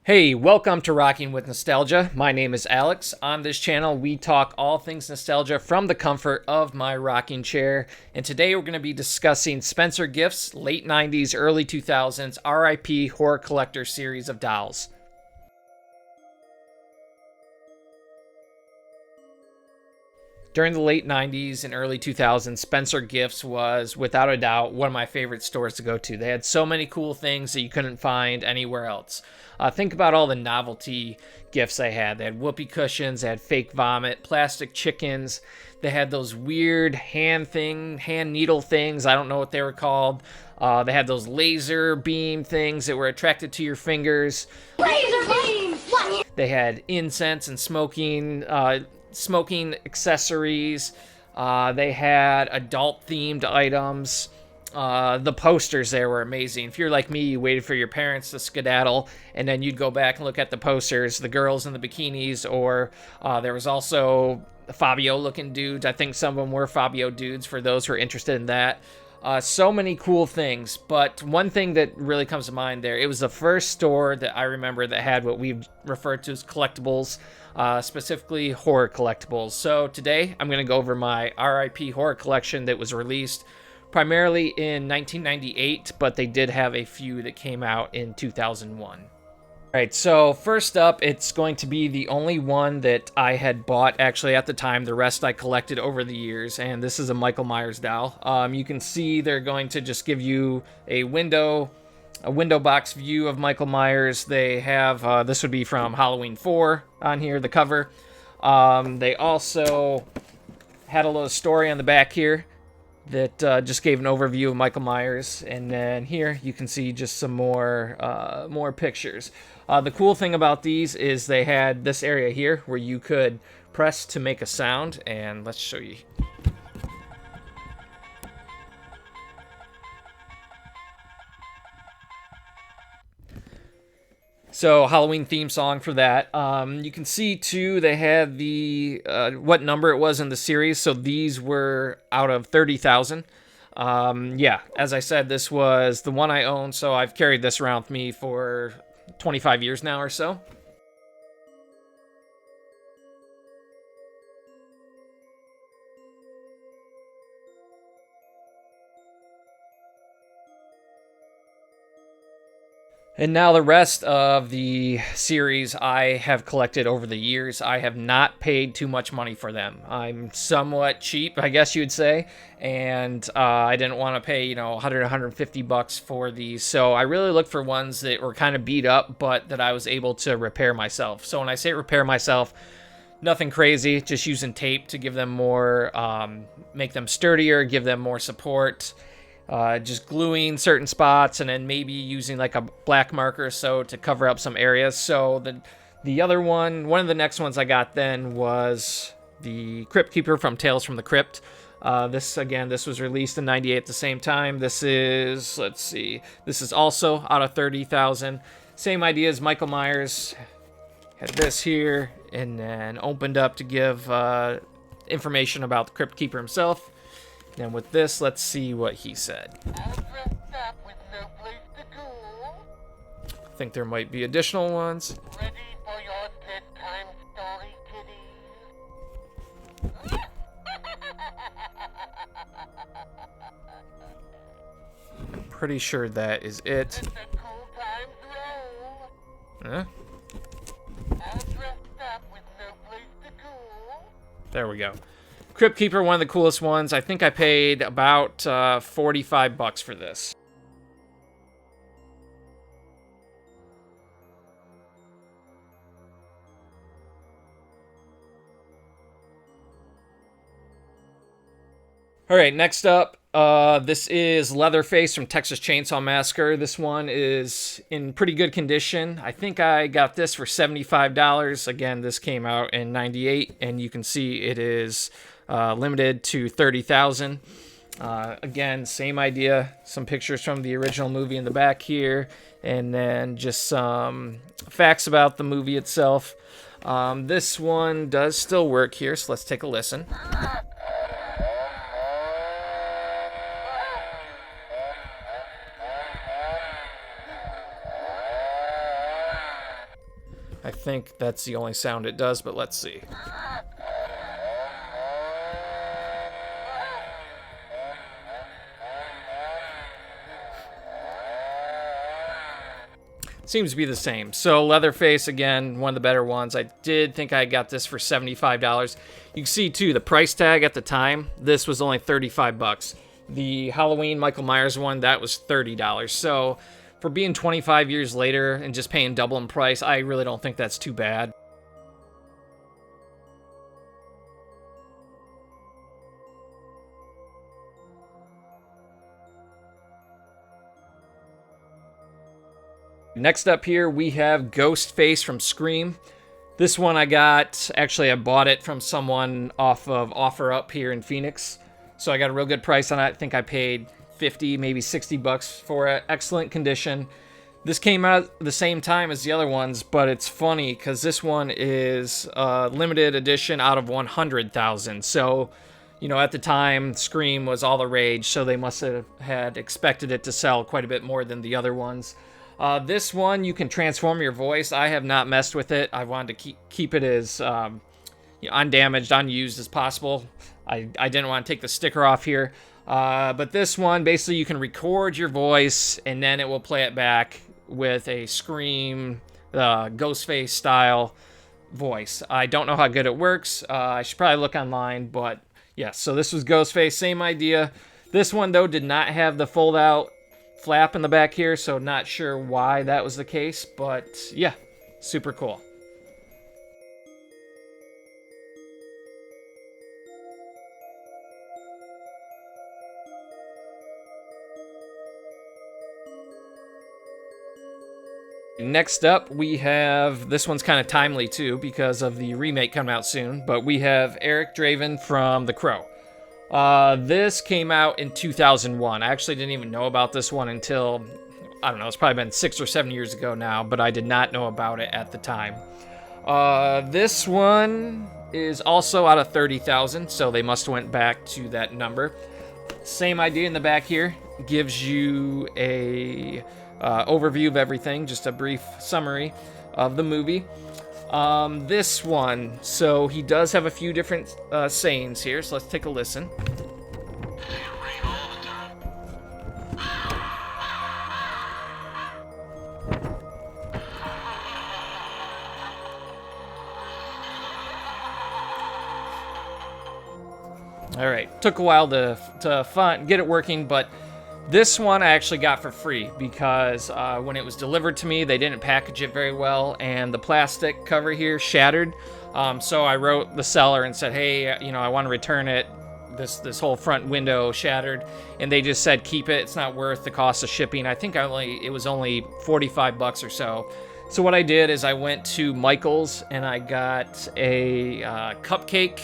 Hey, welcome to Rocking with Nostalgia. My name is Alex. On this channel, we talk all things nostalgia from the comfort of my rocking chair. And today we're going to be discussing Spencer Gifts' late 90s, early 2000s RIP Horror Collector series of dolls. During the late 90s and early 2000s, Spencer Gifts was, without a doubt, one of my favorite stores to go to. They had so many cool things that you couldn't find anywhere else. Think about all the novelty gifts they had. They had whoopee cushions, they had fake vomit, plastic chickens. They had those weird hand needle things. I don't know what they were called. They had those laser beam things that were attracted to your fingers. Laser beam! What? They had incense and smoking accessories. They had adult themed items. The posters there were amazing. If you're like me, you waited for your parents to skedaddle and then you'd go back and look at the posters, the girls in the bikinis, or there was also Fabio looking dudes. I think some of them were Fabio dudes for those who are interested in that. So many cool things, but one thing that really comes to mind there, it was the first store that I remember that had what we've referred to as collectibles, specifically horror collectibles. So today I'm going to go over my RIP horror collection that was released primarily in 1998, but they did have a few that came out in 2001. All right, so first up, it's going to be the only one that I had bought actually at the time. The rest I collected over the years, and this is a Michael Myers doll. You can see they're going to just give you a window box view of Michael Myers. They have, this would be from Halloween 4 on here, the cover. They also had a little story on the back here that just gave an overview of Michael Myers, and then here you can see just some more pictures. The cool thing about these is they had this area here where you could press to make a sound, and let's show you. So Halloween theme song for that. You can see too they had the what number it was in the series. So these were out of 30,000. Yeah, as I said, this was the one I own. So I've carried this around with me for 25 years now or so. And now the rest of the series I have collected over the years. I have not paid too much money for them. I'm somewhat cheap, I guess you would say, and I didn't want to pay, 100, 150 bucks for these. So I really looked for ones that were kind of beat up, but that I was able to repair myself. So when I say repair myself, nothing crazy, just using tape to give them more, make them sturdier, give them more support. Just gluing certain spots and then maybe using like a black marker or so to cover up some areas. So the other one of the next ones I got then was the Crypt Keeper from Tales from the Crypt. This was released in 98 at the same time. This is, let's see, this is also out of 30,000. Same idea as Michael Myers. Had this here and then opened up to give information about the Crypt Keeper himself. And with this, let's see what he said. I think there might be additional ones. Ready for your bedtime story, kitty? I'm pretty sure that is it. Let the cool times roll. Huh? All dressed up with no place to go. There we go. Crypt Keeper, one of the coolest ones. I think I paid about 45 bucks for this. All right, next up, this is Leatherface from Texas Chainsaw Massacre. This one is in pretty good condition. I think I got this for $75. Again, this came out in 98, and you can see it is limited to 30,000. Again, same idea. Some pictures from the original movie in the back here, and then just some facts about the movie itself. This one does still work here, so let's take a listen. I think that's the only sound it does, but let's see. Seems to be the same. So Leatherface, again, one of the better ones. I did think I got this for $75. You can see, too, the price tag at the time. This was only 35 bucks. The Halloween Michael Myers one, that was $30. So for being 25 years later and just paying double in price, I really don't think that's too bad. Next up here, we have Ghostface from Scream. This one I got, actually I bought it from someone off of OfferUp here in Phoenix. So I got a real good price on it. I think I paid 50, maybe 60 bucks for it. Excellent condition. This came out the same time as the other ones, but it's funny because this one is a limited edition out of 100,000. So, you know, at the time, Scream was all the rage, so they must have had expected it to sell quite a bit more than the other ones. This one, you can transform your voice. I have not messed with it. I wanted to keep it as undamaged, unused as possible. I didn't want to take the sticker off here. But this one, basically, you can record your voice, and then it will play it back with a Scream, Ghostface style voice. I don't know how good it works. I should probably look online, but yeah. So this was Ghostface, same idea. This one, though, did not have the fold-out flap in the back here, so not sure why that was the case, but yeah, super cool. Next up, we have, this one's kind of timely too because of the remake coming out soon, but we have Eric Draven from The Crow. This came out in 2001. I actually didn't even know about this one until, I don't know, it's probably been 6 or 7 years ago now, but I did not know about it at the time. This one is also out of 30,000, so they must have went back to that number. Same idea in the back here. Gives you a overview of everything, just a brief summary of the movie. This one, so he does have a few different sayings here, so let's take a listen. All right, took a while to get it working, but this one I actually got for free because when it was delivered to me, they didn't package it very well, and the plastic cover here shattered. So I wrote the seller and said, hey, I want to return it. This whole front window shattered, and they just said keep it. It's not worth the cost of shipping. I think it was only 45 bucks or so. So what I did is I went to Michael's and I got a cupcake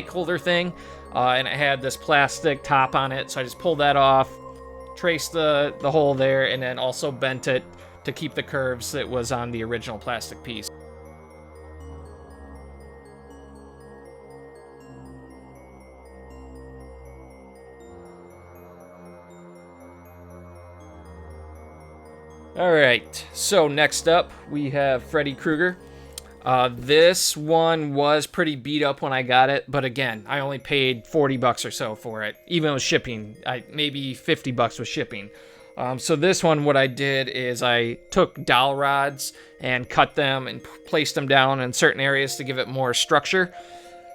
holder thing. And it had this plastic top on it, so I just pulled that off, traced the hole there, and then also bent it to keep the curves that was on the original plastic piece. Alright, so next up we have Freddy Krueger. This one was pretty beat up when I got it, but again, I only paid 40 bucks or so for it, even with shipping. Maybe 50 bucks with shipping. So this one, what I did is I took dowel rods and cut them and placed them down in certain areas to give it more structure.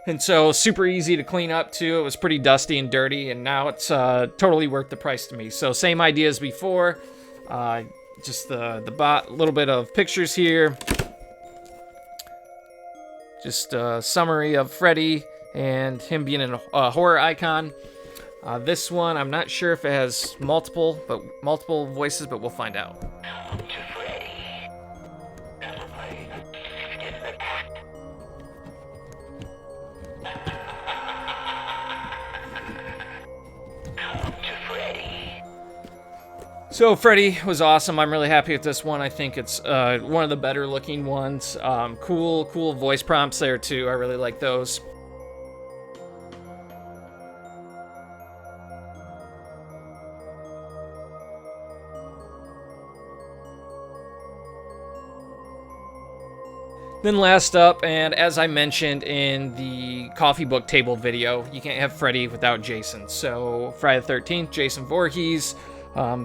And so super easy to clean up too. It was pretty dusty and dirty, and now it's totally worth the price to me. So same idea as before, just the little bit of pictures here. Just a summary of Freddy and him being a horror icon. This one, I'm not sure if it has multiple voices, but we'll find out. So Freddy was awesome. I'm really happy with this one. I think it's one of the better looking ones. Cool voice prompts there too. I really like those. Then last up, and as I mentioned in the coffee book table video, you can't have Freddy without Jason. So Friday the 13th, Jason Voorhees.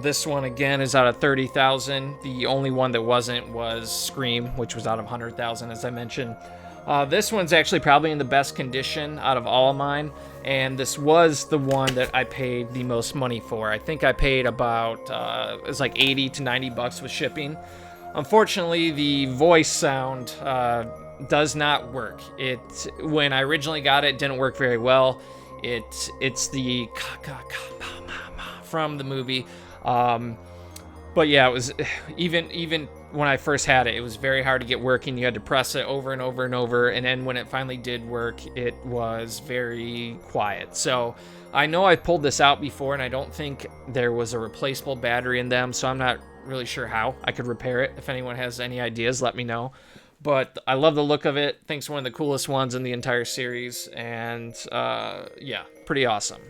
This one again is out of 30,000. The only one that wasn't was Scream, which was out of 100,000, as I mentioned. This one's actually probably in the best condition out of all of mine, and this was the one that I paid the most money for. I think I paid about it was like 80 to 90 bucks with shipping. Unfortunately, the voice sound does not work. When I originally got it, didn't work very well. It's the from the movie. But yeah, it was even when I first had it, it was very hard to get working. You had to press it over and over and over, and then when it finally did work, it was very quiet. So I know I pulled this out before, and I don't think there was a replaceable battery in them, so I'm not really sure how I could repair it. If anyone has any ideas, let me know. But I love the look of it. I think it's one of the coolest ones in the entire series, and yeah, pretty awesome.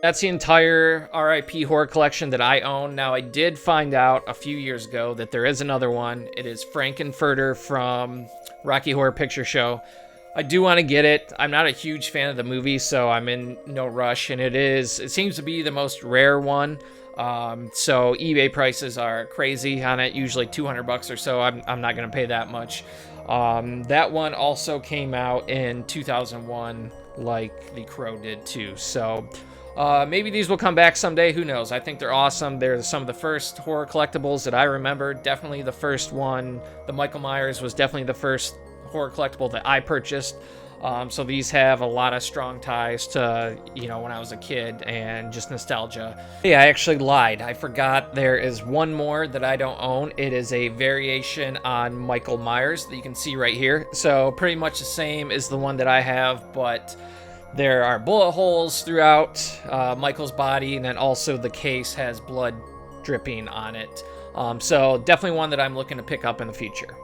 That's the entire RIP horror collection that I own. Now, I did find out a few years ago that there is another one. It is Frankenfurter from Rocky Horror Picture Show. I do want to get it. I'm not a huge fan of the movie, so I'm in no rush. And it seems to be the most rare one. So eBay prices are crazy on it, usually 200 bucks or so. I'm not going to pay that much. That one also came out in 2001, like The Crow did too. So maybe these will come back someday. Who knows? I think they're awesome. They're some of the first horror collectibles that I remember. Definitely the first one. The Michael Myers was definitely the first horror collectible that I purchased. So these have a lot of strong ties to, when I was a kid and just nostalgia. Yeah, I actually lied. I forgot there is one more that I don't own. It is a variation on Michael Myers that you can see right here. So pretty much the same as the one that I have, but there are bullet holes throughout Michael's body, and then also the case has blood dripping on it. So definitely one that I'm looking to pick up in the future.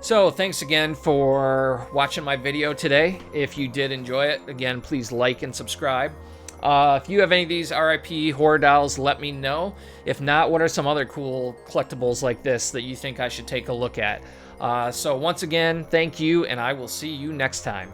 So thanks again for watching my video today. If you did enjoy it, again, please like and subscribe. If you have any of these RIP horror dolls, let me know. If not, what are some other cool collectibles like this that you think I should take a look at? So once again, thank you, and I will see you next time.